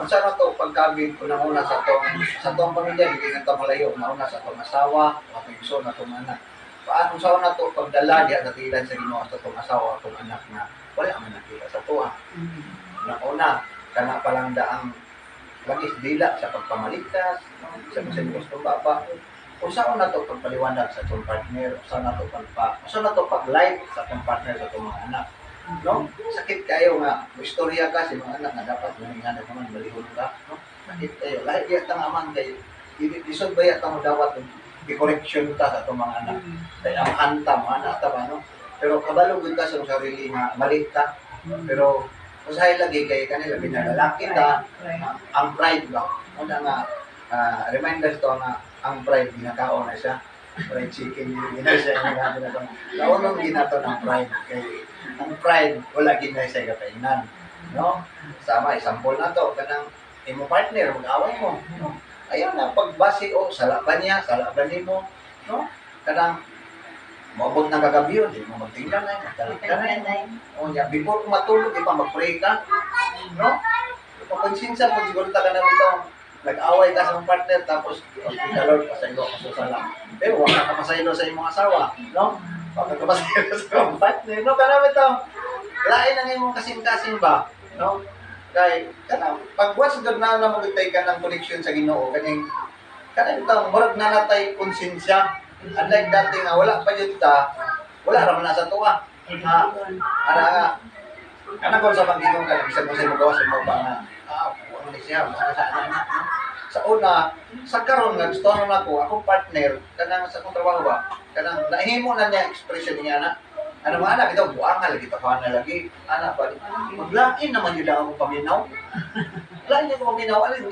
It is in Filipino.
Kung saan na to pagkabig unang-una sa tong pamilya, hindi na to malayo. Una sa tong asawa, atong na tong anak. Paano sa na to pagdala di at tilan sa Ginoo sa tong asawa atong anak na wala man nakita sa tuwa. Una, kana pa lang daang langis dila sa pagpamaligtas, sa masinugos ng baba. Kung saan na to pagpaliwanag sa itong partner, kung saan na to pag-light sa itong partner sa itong mga anak. No? Sakit kayo nga, istorya ka sa mga anak na dapat nga naman malihon ka. No? Sakit kayo. Lahat di atang aman kayo. Isod ba yata mo dapat i-correction ka sa itong mga anak. Kaya ang hanta, mga anak ba, no? Pero kabalugod ka sa sarili nga, mali ka. Pero usahay lagi kay kanila binalalaki ka, ang pride ba? Una nga, reminder to nga, ang pride, ginakaon na siya. Fried chicken, gina siya, ginagawa. Naunong ginato ng pride. Kay, ang pride, wala gina siya kapainan. No? Sama, example na to, kanang imo partner, mag-away mo. No? Ayun na, pagbasi o, salaban niya, salaban mo. No? Kanang, maabot na kagabi yun, di mo magtingnan na, magtalag ka na. O niya, before matulog, di pa mag-pray ka. No? Papansinsa mo, siguro taga na ito, nag-away ka sa mong partner, tapos Lord, pasaylo ka sa salam. Pero wala ka pasaylo sa imong asawa, no? Wala ka pasaylo sa imong partner, no? Kanami ito, lain ang imong kasing-kasing ba, no? Kaya, pag-watch God na magutay ka ng connection sa Ginoo, kanang ito, murag na natay konsensya. Unlike dati nga, wala pa yun ta, wala raman na sa tuwa. Ana ko sa Panginoon ka, bisag mo sa imong gawas sa imong ba nga, ano ni siya, sa una, sa karon nga gusto na ako partner, kanang sa akong trabaho ba, kanang nahimo na niya expression niya na, ano mga anak, ito, buangal, kita pa na lagi, anak ba, maglain naman yun lang akong paminaw, lain niya akong paminaw, alin,